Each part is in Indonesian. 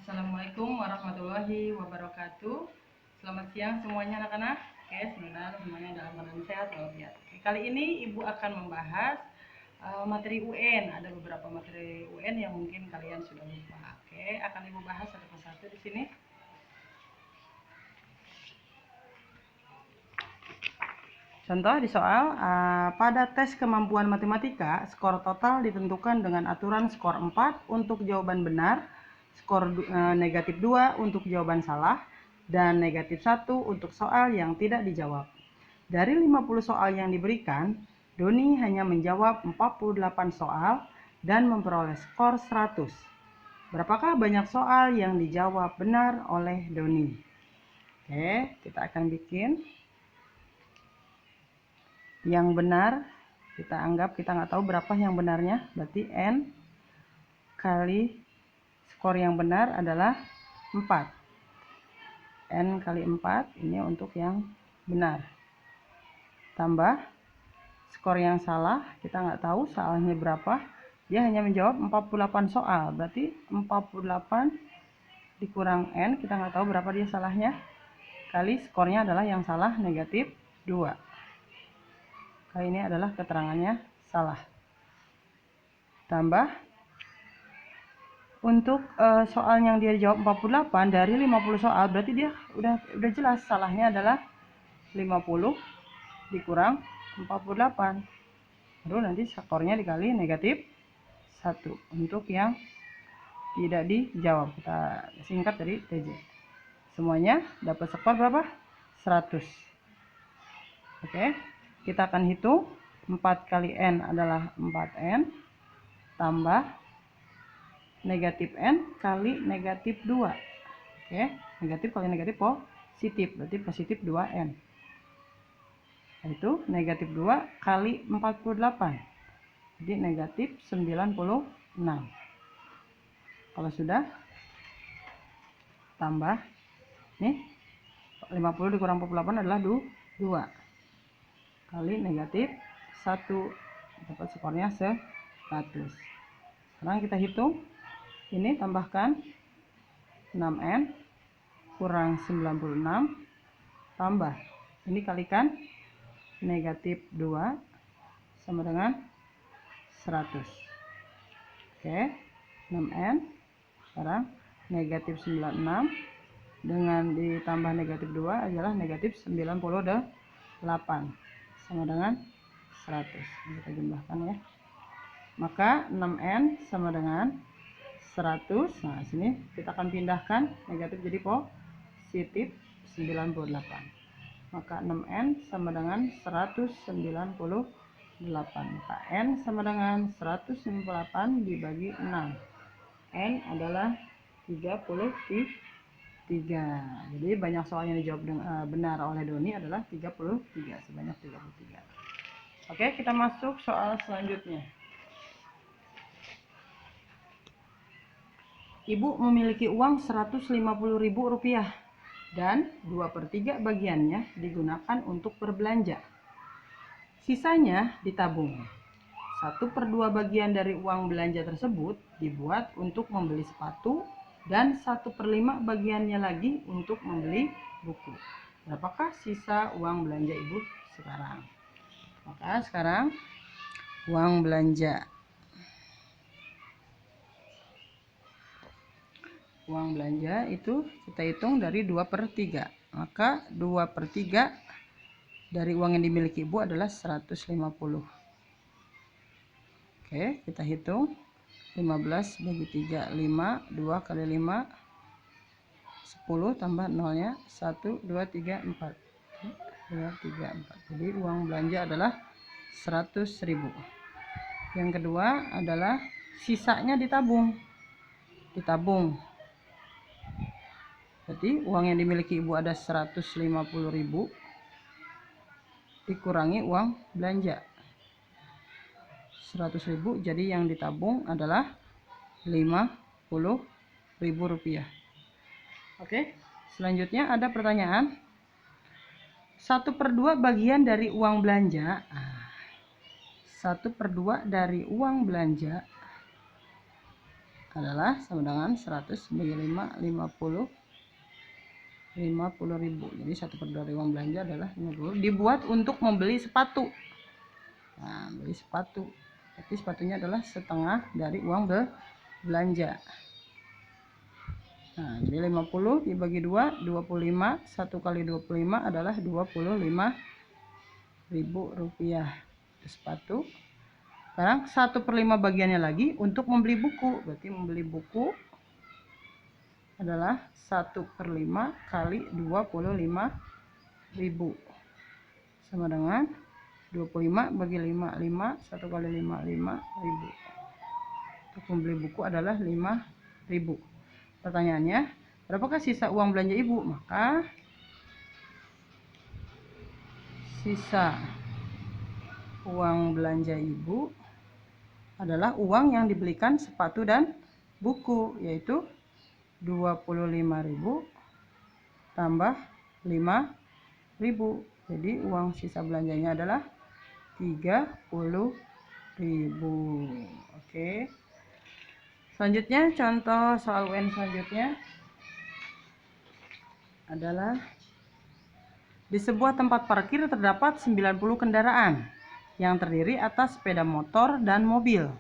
Assalamualaikum warahmatullahi wabarakatuh. Selamat siang semuanya anak-anak. Oke, semoga semuanya dalam keadaan sehat walafiat. Kali ini Ibu akan membahas materi UN. Ada beberapa materi UN yang mungkin kalian sudah lupa. Oke, akan Ibu bahas satu persatu di sini. Contoh di soal, pada tes kemampuan matematika, skor total ditentukan dengan aturan skor 4 untuk jawaban benar, skor negatif 2 untuk jawaban salah, dan negatif 1 untuk soal yang tidak dijawab. Dari 50 soal yang diberikan, Doni hanya menjawab 48 soal dan memperoleh skor 100. Berapakah banyak soal yang dijawab benar oleh Doni? Oke, kita akan bikin yang benar. Kita anggap kita nggak tahu berapa yang benarnya, berarti N kali skor yang benar adalah 4. N kali 4 ini untuk yang benar, tambah skor yang salah, kita nggak tahu soalnya berapa, dia hanya menjawab 48 soal, berarti 48 dikurang N, kita nggak tahu berapa dia salahnya, kali skornya adalah yang salah negatif 2. Kali ini adalah keterangannya salah, tambah untuk soal yang dia jawab 48 dari 50 soal, berarti dia udah jelas salahnya adalah 50 dikurang 48, lalu nanti skornya dikali negatif 1 untuk yang tidak dijawab. Kita singkat dari TJ. Semuanya dapat skor berapa? 100. Oke, kita akan hitung 4 kali N adalah 4N tambah negatif N kali negatif 2. Oke, negatif kali negatif positif, berarti positif 2N. Itu negatif 2 kali 48, jadi negatif 96. Kalau sudah, tambah nih 50 dikurang 48 adalah 2 kali negatif 1, dapat skornya 100. Sekarang kita hitung, ini tambahkan 6N kurang 96 tambah ini kalikan negatif 2 sama dengan 100. Oke, 6N sekarang negatif 96 dengan ditambah negatif 2 adalah negatif 98 sama dengan 100. Kita jumlahkan ya. Maka 6N sama dengan 100. Nah, sini kita akan pindahkan negatif jadi positif 98. Maka 6N sama dengan 198. Maka N sama dengan 198 dibagi 6. N adalah 33. Jadi banyak soal yang dijawab benar oleh Doni adalah 33, sebanyak 33. Oke, kita masuk soal selanjutnya. Ibu memiliki uang Rp150.000 dan 2/3 bagiannya digunakan untuk berbelanja. Sisanya ditabung. 1/2 bagian dari uang belanja tersebut dibuat untuk membeli sepatu dan 1/5 bagiannya lagi untuk membeli buku. Berapakah sisa uang belanja Ibu sekarang? Maka sekarang uang belanja. Uang belanja itu kita hitung dari 2/3. Maka 2/3 dari uang yang dimiliki Ibu adalah 150. Oke, kita hitung 15 bagi 3, 5, 2 kali 5, 10 tambah nolnya 1, 2, 3, 4. 2, 3, 4. Jadi uang belanja adalah 100.000. Yang kedua adalah sisanya ditabung. Jadi uang yang dimiliki Ibu ada 150.000 dikurangi uang belanja 100.000, jadi yang ditabung adalah Rp50.000. Oke, selanjutnya ada pertanyaan 1/2 bagian dari uang belanja. 1/2 dari uang belanja adalah sama dengan 100 bagi 5, 50.000. Jadi 1/2 dari uang belanja adalah 50. Dibuat untuk membeli sepatu. Nah, beli sepatu. Jadi sepatunya adalah setengah dari uang belanja. Nah, jadi 50 dibagi 2, 25. 1 kali 25 adalah 25.000 rupiah. Sepatu. Sekarang 1/5 bagiannya lagi untuk membeli buku. Berarti membeli buku adalah 1/5 kali 25.000 sama dengan 25 bagi 5, 5. 1 kali 5, 5.000. Untuk membeli buku adalah 5.000. Pertanyaannya, berapakah sisa uang belanja ibu? Maka sisa uang belanja ibu adalah uang yang dibelikan sepatu dan buku, yaitu 25.000 tambah 5.000. Jadi uang sisa belanjanya adalah 30.000. Oke. Selanjutnya contoh soal UN selanjutnya adalah di sebuah tempat parkir terdapat 90 kendaraan yang terdiri atas sepeda motor dan mobil.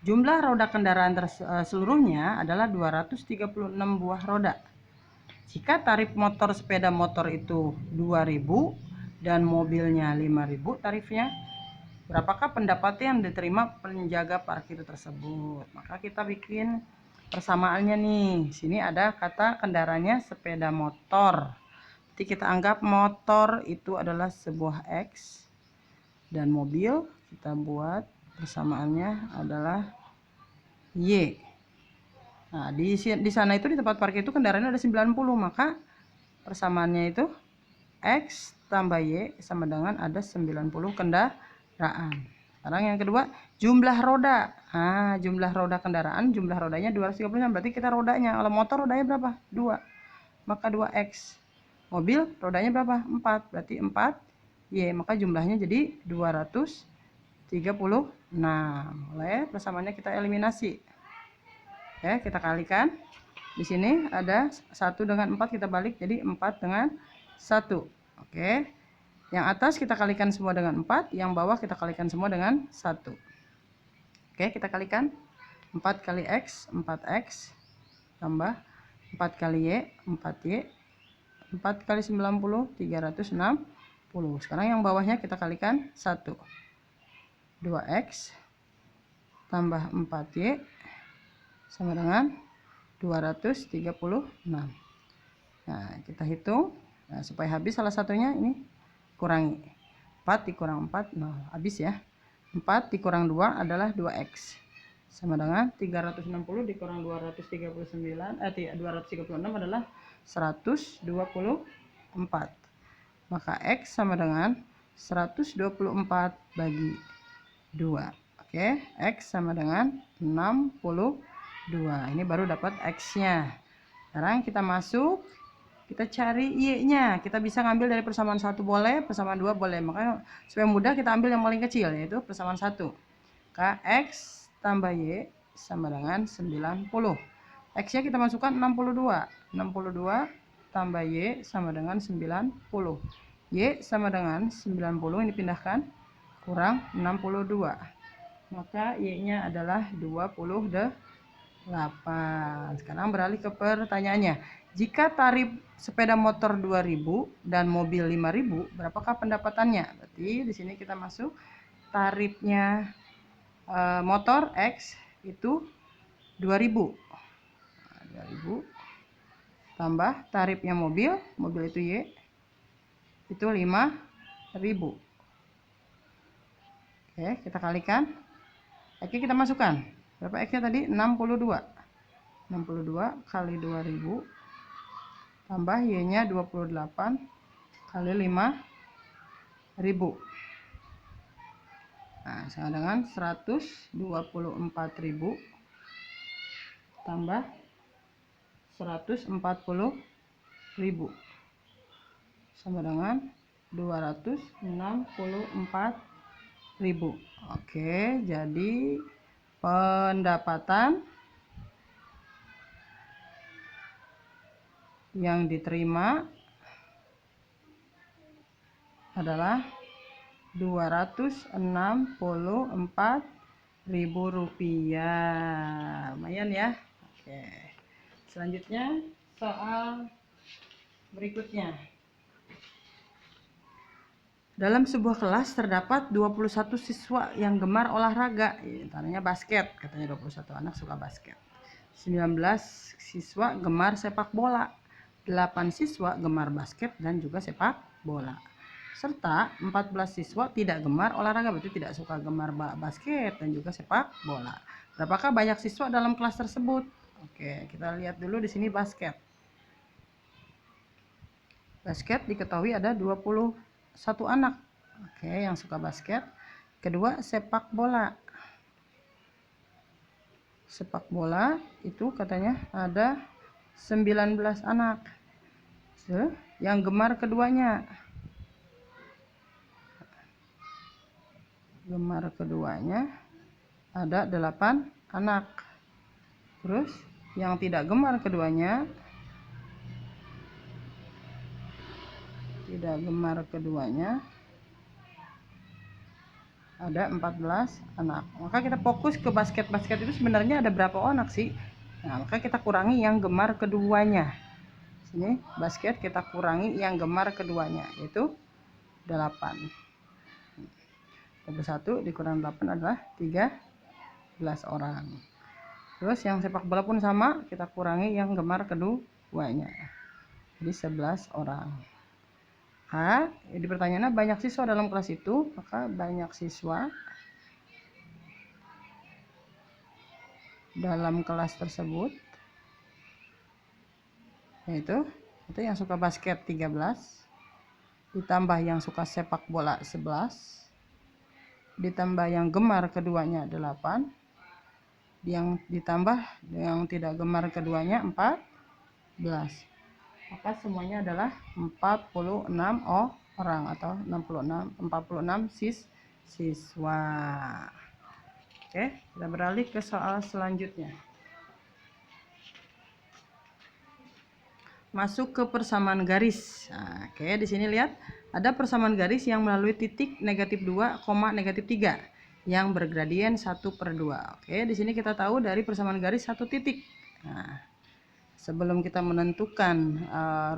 Jumlah roda kendaraan seluruhnya adalah 236 buah roda. Jika tarif motor sepeda motor itu 2.000 dan mobilnya 5.000 tarifnya, berapakah pendapatan yang diterima penjaga parkir tersebut? Maka kita bikin persamaannya nih. Sini ada kata kendaraannya sepeda motor. Jadi kita anggap motor itu adalah sebuah X dan mobil kita buat persamaannya adalah Y. Nah, di sana itu di tempat parkir itu kendaraannya ada 90, maka persamaannya itu X tambah Y sama dengan ada 90 kendaraan. Sekarang yang kedua, jumlah roda. Nah, jumlah roda kendaraan, jumlah rodanya 236, berarti kita rodanya, kalau motor rodanya berapa? 2. Maka 2X. Mobil rodanya berapa? 4. Berarti 4Y, maka jumlahnya jadi 236. Boleh persamaannya kita eliminasi. Oke, kita kalikan. Di sini ada 1 dengan 4 kita balik jadi 4 dengan 1. Oke. Yang atas kita kalikan semua dengan 4, yang bawah kita kalikan semua dengan 1. Oke, kita kalikan. 4 kali X, 4X. Tambah 4 kali Y, 4Y. 4 kali 90, 360. Sekarang yang bawahnya kita kalikan 1. 2X tambah 4Y sama dengan 236. Nah, kita hitung. Nah, supaya habis salah satunya ini kurangi. 4 dikurang 4, 0. Habis ya. 4 dikurang 2 adalah 2X. Sama dengan 360 dikurang 236 adalah 124. Maka X sama dengan 124 bagi 2. Oke, X sama dengan 62. Ini baru dapat X-nya. Sekarang kita masuk, kita cari Y-nya. Kita bisa ngambil dari persamaan 1 boleh, persamaan 2 boleh. Makanya supaya mudah kita ambil yang paling kecil, yaitu persamaan 1. X tambah Y sama dengan 90. X-nya kita masukkan 62. 62 tambah Y sama dengan 90. Y sama dengan 90, ini pindahkan, kurang 62. Maka Y-nya adalah 28. Sekarang beralih ke pertanyaannya. Jika tarif sepeda motor 2.000 dan mobil 5.000, berapakah pendapatannya? Berarti di sini kita masuk tarifnya motor X itu 2.000. 2.000 tambah tarifnya mobil itu Y itu 5.000. Oke, kita kalikan. Oke, kita masukkan. Berapa X-nya tadi? 62. 62 kali 2.000 tambah Y-nya 28 kali 5.000. Nah, sama dengan 124.000 tambah 140.000 sama dengan 264.000. Oke, jadi pendapatan yang diterima adalah Rp264.000. Lumayan ya. Oke. Selanjutnya soal berikutnya. Dalam sebuah kelas terdapat 21 siswa yang gemar olahraga, antaranya basket, katanya 21 anak suka basket. 19 siswa gemar sepak bola, 8 siswa gemar basket dan juga sepak bola. Serta 14 siswa tidak gemar olahraga, berarti tidak suka gemar basket dan juga sepak bola. Berapakah banyak siswa dalam kelas tersebut? Oke, kita lihat dulu di sini basket. Basket diketahui ada 21 anak. Oke, yang suka basket. Kedua, sepak bola. Sepak bola itu katanya ada 19 anak. Yang gemar keduanya. Gemar keduanya ada 8 anak. Terus yang tidak gemar keduanya ada 14 anak. Maka kita fokus ke basket itu sebenarnya ada berapa anak sih? Nah, maka kita kurangi yang gemar keduanya. Sini basket kita kurangi yang gemar keduanya, yaitu 8. 21 dikurang 8 adalah 13 orang. Terus yang sepak bola pun sama, kita kurangi yang gemar keduanya, jadi 11 orang. Di pertanyaannya banyak siswa dalam kelas itu, maka banyak siswa dalam kelas tersebut yaitu yang suka basket 13, ditambah yang suka sepak bola 11, ditambah yang gemar keduanya 8, yang ditambah yang tidak gemar keduanya 14. Maka semuanya adalah 46 orang atau 46 siswa. Oke, kita beralih ke soal selanjutnya. Masuk ke persamaan garis. Nah, oke, di sini lihat ada persamaan garis yang melalui titik -2, -3 yang bergradien 1/2. Oke, di sini kita tahu dari persamaan garis 1 titik. Nah, sebelum kita menentukan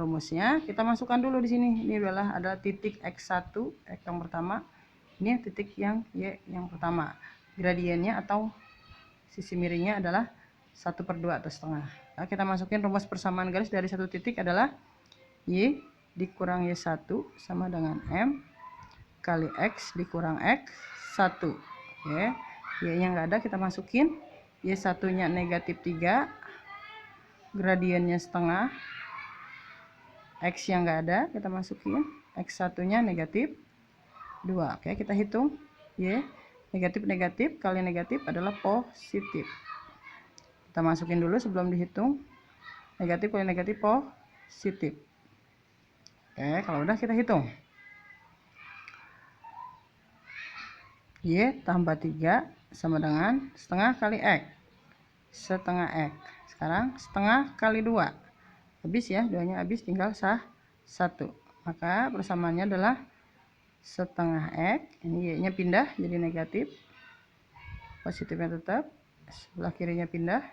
rumusnya, kita masukkan dulu di sini. Ini adalah titik x1, x yang pertama. Ini titik yang y yang pertama. Gradiennya atau sisi miringnya adalah 1/2 atau setengah. Nah, kita masukin rumus persamaan garis dari 1 titik adalah y dikurang y1 sama dengan m kali x dikurang x1. Oke, y-nya nggak ada, kita masukin. Y1-nya -3, gradiennya setengah. X yang nggak ada, kita masukin. X1-nya -2. Oke, kita hitung. Y negatif kali negatif adalah positif. Kita masukin dulu sebelum dihitung. Negatif kali negatif positif. Oke, kalau udah kita hitung. Y tambah 3 sama dengan setengah kali X. Setengah X. Sekarang setengah kali 2. Habis ya, 2-nya habis, tinggal 1. Maka persamaannya adalah setengah X. Ini Y-nya pindah jadi negatif. Positifnya tetap. Sebelah kirinya pindah.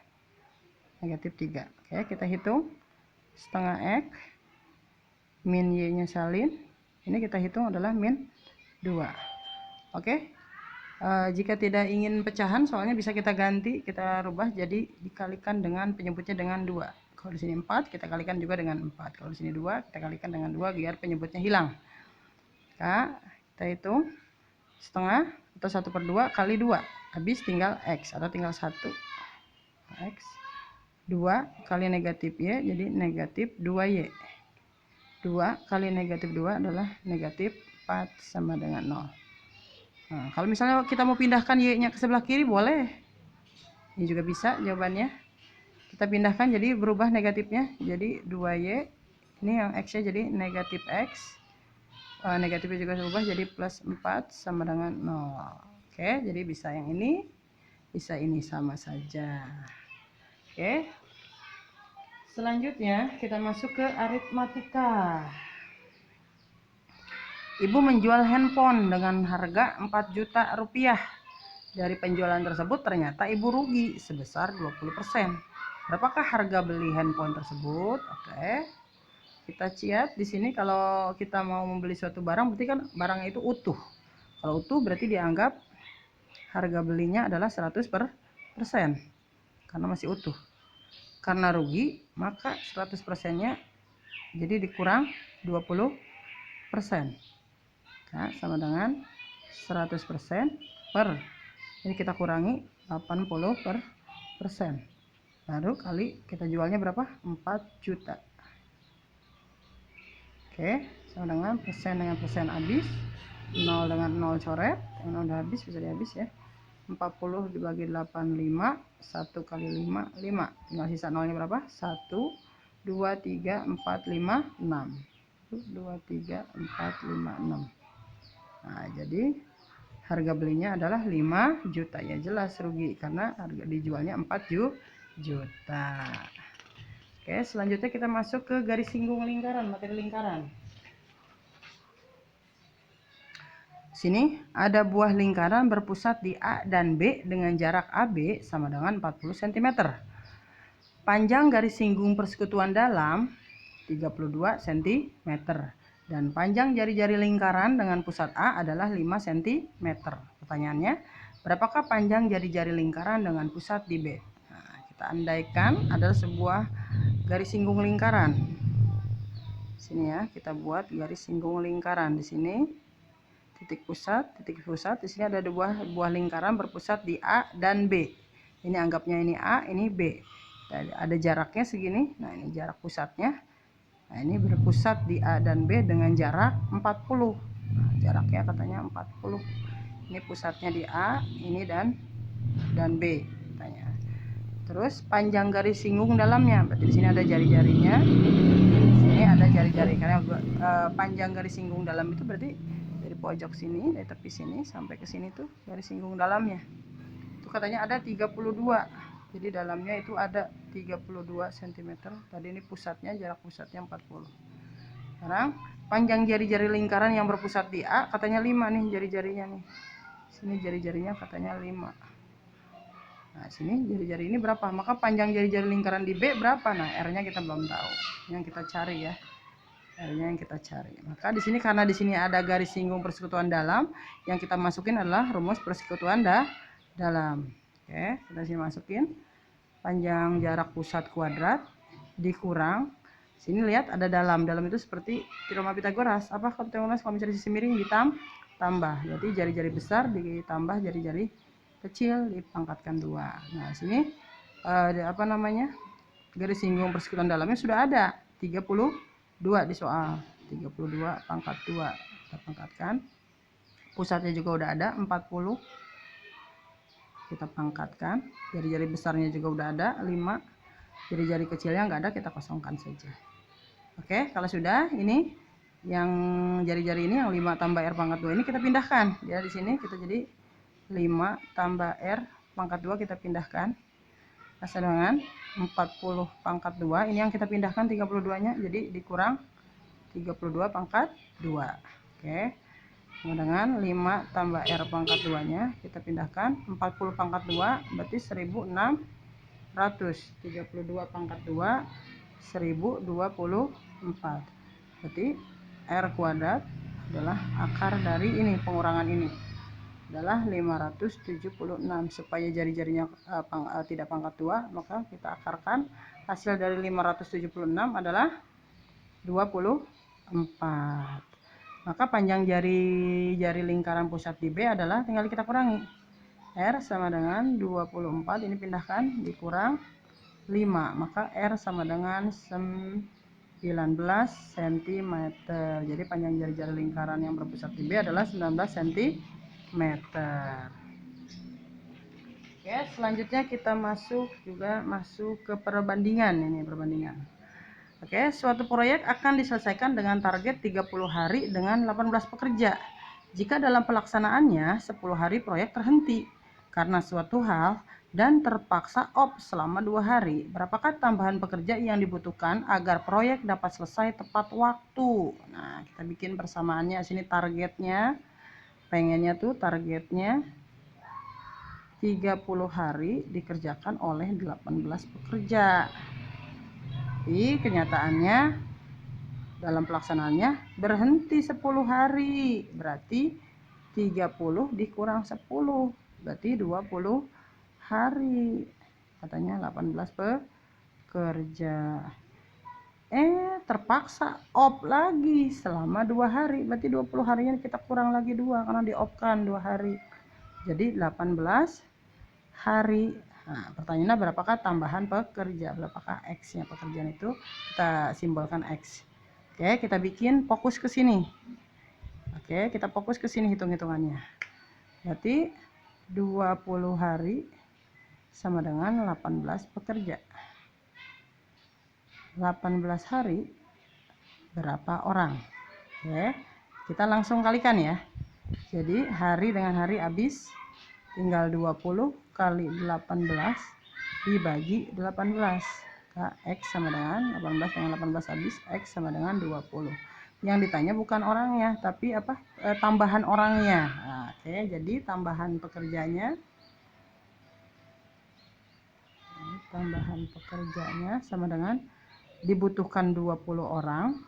-3. Oke, kita hitung. Setengah X min Y-nya salin. Ini kita hitung adalah -2. Oke. Jika tidak ingin pecahan, soalnya bisa kita ganti, kita rubah jadi dikalikan dengan penyebutnya dengan 2. Kalau di sini 4, kita kalikan juga dengan 4. Kalau di sini 2, kita kalikan dengan 2 biar penyebutnya hilang. Nah, kita hitung setengah atau 1/2 kali 2. Habis tinggal X atau tinggal 1. X 2 kali negatif Y jadi negatif 2Y. 2 kali negatif 2 adalah negatif 4 sama dengan 0. Nah, kalau misalnya kita mau pindahkan Y-nya ke sebelah kiri boleh. Ini juga bisa jawabannya. Kita pindahkan jadi berubah negatifnya jadi 2Y. Ini yang X-nya jadi negatif X. Negatifnya juga berubah jadi plus 4 sama dengan 0. Oke, jadi bisa yang ini, bisa ini sama saja. Oke. Selanjutnya kita masuk ke aritmatika. Ibu menjual handphone dengan harga 4 juta rupiah. Dari penjualan tersebut ternyata ibu rugi sebesar 20%. Berapakah harga beli handphone tersebut? Oke. Kita lihat di sini, kalau kita mau membeli suatu barang berarti kan barangnya itu utuh. Kalau utuh berarti dianggap harga belinya adalah 100% karena masih utuh. Karena rugi maka 100%-nya jadi dikurang 20%. Nah, sama dengan 100% per, ini kita kurangi 80%. Baru kali kita jualnya berapa? 4 juta. Oke, sama dengan persen habis. 0 dengan 0 coret, yang udah habis bisa dihabis ya. 40 dibagi 85, 1 kali 5, 5. Tinggal sisa nolnya berapa? 1, 2, 3, 4, 5, 6. 2, 3, 4, 5, 6. Nah, jadi harga belinya adalah 5 juta. Ya jelas rugi karena harga dijualnya 4 juta. Oke, selanjutnya kita masuk ke garis singgung lingkaran, materi lingkaran. Sini ada buah lingkaran berpusat di A dan B dengan jarak AB sama dengan 40 cm. Panjang garis singgung persekutuan dalam 32 cm. Dan panjang jari-jari lingkaran dengan pusat A adalah 5 cm. Pertanyaannya, berapakah panjang jari-jari lingkaran dengan pusat di B? Nah, kita andaikan adalah sebuah garis singgung lingkaran. Sini ya, kita buat garis singgung lingkaran di sini. Titik pusat. Di sini ada buah lingkaran berpusat di A dan B. Ini anggapnya ini A, ini B. Ada jaraknya segini. Nah, ini jarak pusatnya. Nah, ini berpusat di A dan B dengan jarak 40. Nah, jaraknya katanya 40. Ini pusatnya di A, ini dan B katanya. Terus panjang garis singgung dalamnya. Berarti di sini ada jari-jarinya. Di sini ada jari-jari, karena panjang garis singgung dalam itu berarti dari pojok sini, dari tepi sini sampai ke sini tuh garis singgung dalamnya. Itu katanya ada 32. Jadi dalamnya itu ada 32 cm. Tadi ini pusatnya, jarak pusatnya 40. Sekarang panjang jari-jari lingkaran yang berpusat di A katanya 5 nih jari-jarinya nih. Sini jari-jarinya katanya 5. Nah, sini jari-jari ini berapa? Maka panjang jari-jari lingkaran di B berapa? Nah, R-nya kita belum tahu. Yang kita cari ya. R-nya yang kita cari. Maka di sini karena di sini ada garis singgung persekutuan dalam, yang kita masukin adalah rumus persekutuan dalam. Oke, kita sini masukin panjang jarak pusat kuadrat dikurang, sini lihat ada dalam itu seperti teorema Pitagoras. Apa teorema kalau mencari sisi miring ditambah, jadi jari-jari besar ditambah jari-jari kecil dipangkatkan 2. Nah, sini apa namanya, garis singgung persekutuan dalamnya sudah ada 32 di soal. 32 pangkat 2 kita pangkatkan, pusatnya juga udah ada 40, kita pangkatkan, jari-jari besarnya juga udah ada 5, jari-jari kecilnya nggak ada, kita kosongkan saja. Oke, kalau sudah, ini yang jari-jari ini yang 5 tambah R pangkat 2 ini kita pindahkan ya. Di sini kita jadi 5 tambah R pangkat 2 kita pindahkan, hasil dengan 40 pangkat 2. Ini yang kita pindahkan 32 nya, jadi dikurang 32 pangkat 2. Oke, dengan 5 tambah R pangkat 2 nya kita pindahkan 40 pangkat 2 berarti 1600. 32 pangkat 2 1024. Berarti R kuadrat adalah akar dari ini, pengurangan ini adalah 576. Supaya jari-jarinya tidak pangkat 2, maka kita akarkan. Hasil dari 576 adalah 24. Maka panjang jari lingkaran pusat di B adalah, tinggal kita kurangi. R sama dengan 24, ini pindahkan, dikurang 5. Maka R sama dengan 19 cm. Jadi panjang jari-jari lingkaran yang berpusat di B adalah 19 cm. Oke, selanjutnya kita masuk ke perbandingan. Ini perbandingan. Oke, suatu proyek akan diselesaikan dengan target 30 hari dengan 18 pekerja. Jika dalam pelaksanaannya 10 hari proyek terhenti karena suatu hal, dan terpaksa off selama 2 hari. Berapakah tambahan pekerja yang dibutuhkan agar proyek dapat selesai tepat waktu? Nah, kita bikin persamaannya. Sini targetnya, pengennya tuh targetnya 30 hari dikerjakan oleh 18 pekerja. Tapi kenyataannya dalam pelaksanaannya berhenti 10 hari. Berarti 30 dikurang 10. Berarti 20 hari. Katanya 18 pekerja. Terpaksa off lagi selama 2 hari. Berarti 20 harinya kita kurang lagi 2 karena di off kan 2 hari. Jadi 18 hari. Nah, pertanyaannya berapakah tambahan pekerja? Berapakah X-nya pekerjaan itu? Kita simbolkan X. Oke, kita bikin fokus ke sini. Oke, kita fokus ke sini hitung-hitungannya. Berarti 20 hari sama dengan 18 pekerja. 18 hari berapa orang? Oke, kita langsung kalikan ya. Jadi hari dengan hari habis, tinggal 20 kali 18 dibagi 18. X sama dengan 18 dengan 18 habis, X sama dengan 20. Yang ditanya bukan orangnya, tapi apa? Tambahan orangnya. Nah, oke, jadi tambahan pekerjanya sama dengan dibutuhkan 20 orang,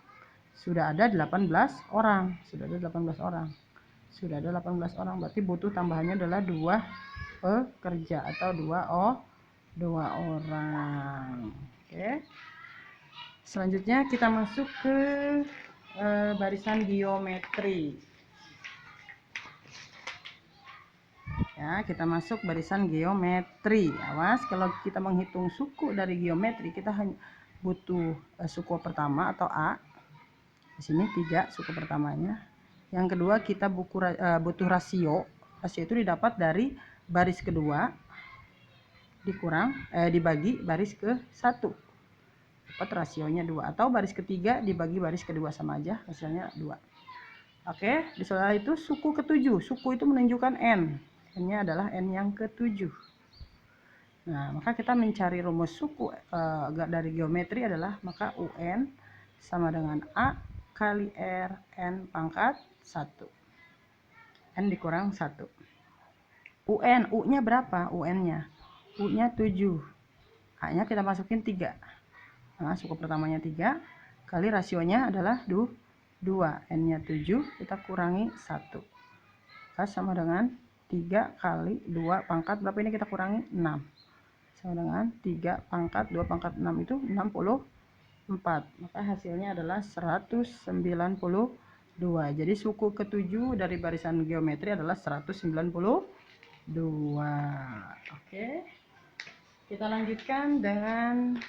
sudah ada 18 orang. Sudah ada 18 orang. Berarti butuh tambahannya adalah 2 pekerja atau 2 orang. Oke. Selanjutnya kita masuk ke barisan geometri. Ya, kita masuk barisan geometri. Awas, kalau kita menghitung suku dari geometri, kita hanya butuh suku pertama atau A. Di sini 3 suku pertamanya. Yang kedua kita butuh rasio. Rasio itu didapat dari baris kedua dibagi baris ke 1. Dapat rasionya 2, atau baris ketiga dibagi baris kedua, sama aja, hasilnya 2. Oke, setelah itu suku ke-7. Suku itu menunjukkan N. N-nya adalah N yang ke-7. Nah, maka kita mencari rumus suku dari geometri adalah maka UN sama dengan A kali R N pangkat 1. N dikurang 1. UN, U-nya berapa? UN-nya. U-nya 7. A-nya kita masukin 3. Nah, suku pertamanya 3 kali rasionya adalah 2. N-nya 7, kita kurangi 1. Maka sama dengan 3 kali 2 pangkat berapa ini kita kurangi 6. Sama dengan 3 pangkat 2 pangkat 6 itu 64. Maka hasilnya adalah 192. Jadi suku ke-7 dari barisan geometri adalah 192. Oke. Kita lanjutkan dengan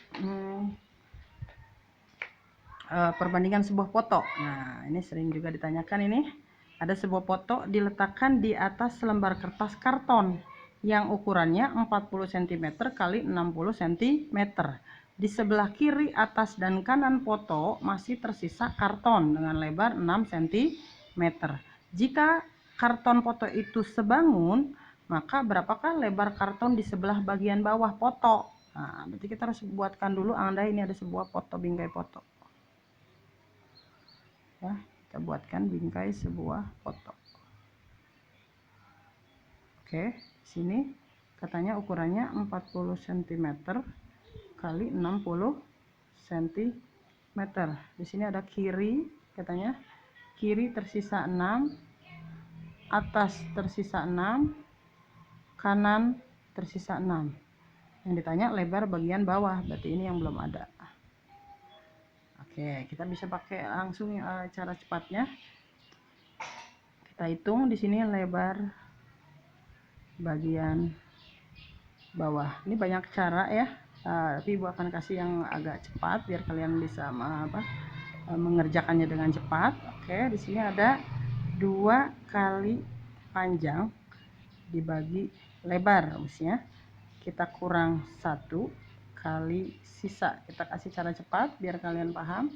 perbandingan sebuah foto. Nah, ini sering juga ditanyakan ini. Ada sebuah foto diletakkan di atas selembar kertas karton yang ukurannya 40 cm kali 60 cm. Di sebelah kiri atas dan kanan foto masih tersisa karton dengan lebar 6 cm. Jika karton foto itu sebangun, maka berapakah lebar karton di sebelah bagian bawah foto? Nah, berarti kita harus buatkan dulu, andai ini ada sebuah foto, bingkai foto. Ya, kita buatkan bingkai sebuah foto. Oke, sini katanya ukurannya 40 cm kali 60 cm. Di sini ada kiri, katanya kiri tersisa 6, atas tersisa 6, kanan tersisa 6. Yang ditanya lebar bagian bawah, berarti ini yang belum ada. Oke, kita bisa pakai langsung cara cepatnya. Kita hitung di sini lebar bagian bawah. Ini banyak cara ya, tapi Ibu akan kasih yang agak cepat biar kalian bisa mengerjakannya dengan cepat. Oke, di sini ada 2 kali panjang dibagi lebar, rumusnya kita kurang 1 kali sisa. Kita kasih cara cepat biar kalian paham.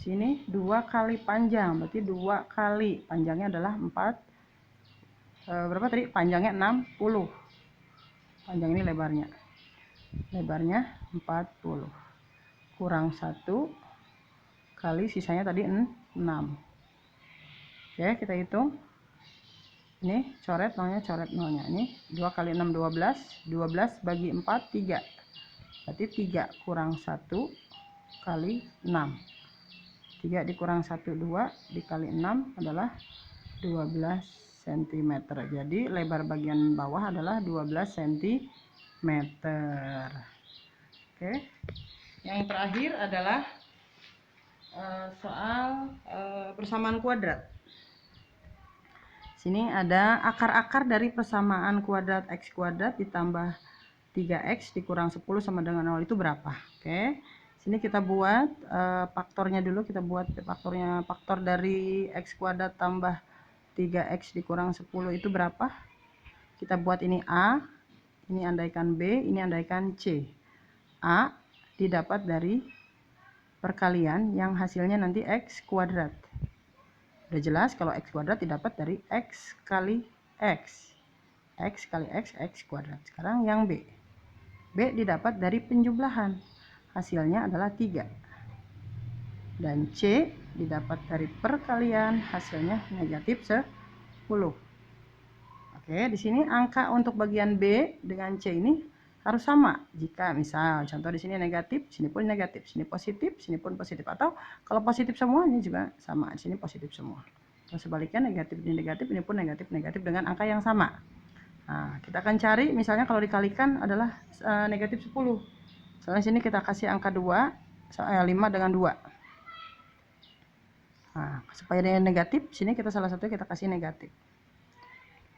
Sini 2 kali panjang, berarti 2 kali panjangnya adalah 4. Berapa tadi? Panjangnya 60. Panjang ini lebarnya. Lebarnya 40. Kurang 1 kali sisanya tadi 6. Oke, kita hitung. Ini coret nolnya, ini 2 kali 6 12, 12 bagi 4 3, berarti 3 kurang 1 kali 6, 3 dikurang 1 2 dikali 6 adalah 12 cm. Jadi lebar bagian bawah adalah 12 cm. Oke, yang terakhir adalah soal persamaan kuadrat. Sini ada akar-akar dari persamaan kuadrat x kuadrat ditambah 3x dikurang 10 sama dengan 0 itu berapa? Oke. Sini kita buat faktornya dulu, kita buat faktornya. Faktor dari x kuadrat tambah 3x dikurang 10 itu berapa? Kita buat ini A, ini andaikan B, ini andaikan C. A didapat dari perkalian yang hasilnya nanti x kuadrat. Udah jelas kalau x kuadrat didapat dari x kali x. X kali x, x kuadrat. Sekarang yang B. B didapat dari penjumlahan. Hasilnya adalah 3. Dan C didapat dari perkalian, hasilnya negatif 10. Oke, di sini angka untuk bagian B dengan C ini harus sama. Jika misal contoh di sini negatif, sini pun negatif, sini positif, sini pun positif, atau kalau positif semua ini juga sama, di sini positif semua. Dan sebaliknya negatif ini pun negatif dengan angka yang sama. Nah, kita akan cari misalnya kalau dikalikan adalah negatif 10. Soalnya sini kita kasih angka 2, 5 dengan 2. Nah, supaya dia negatif, sini kita salah satu kita kasih negatif.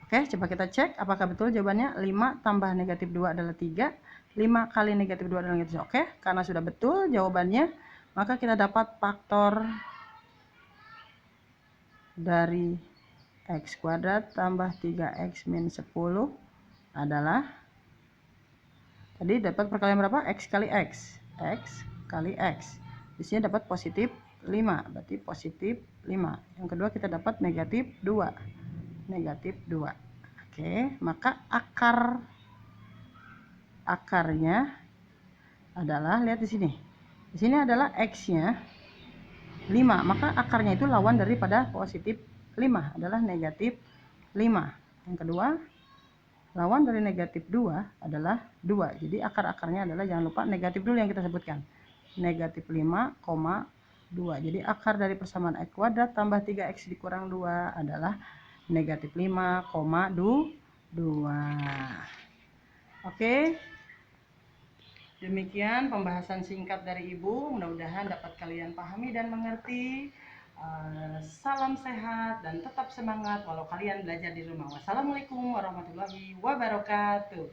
Oke, coba kita cek apakah betul jawabannya. 5 tambah negatif 2 adalah 3. 5 kali negatif 2 adalah negatif 1. Oke, karena sudah betul jawabannya, maka kita dapat faktor dari x kuadrat tambah 3x min 10 adalah, tadi dapat perkalian berapa? X kali x. X kali x. Di sini dapat positif 5, berarti positif 5. Yang kedua kita dapat negatif 2. Negatif 2. Oke, maka akarnya adalah, lihat di sini. Di sini adalah x-nya 5, maka akarnya itu lawan daripada positif 5 adalah negatif 5. Yang kedua, lawan dari negatif 2 adalah 2. Jadi akar-akarnya adalah, jangan lupa negatif dulu yang kita sebutkan. Negatif 5,2. Jadi akar dari persamaan x kuadrat tambah 3x dikurang 2 adalah negatif 5,2. Oke. Demikian pembahasan singkat dari Ibu. Mudah-mudahan dapat kalian pahami dan mengerti. Salam sehat dan tetap semangat walau kalian belajar di rumah. Wassalamualaikum warahmatullahi wabarakatuh.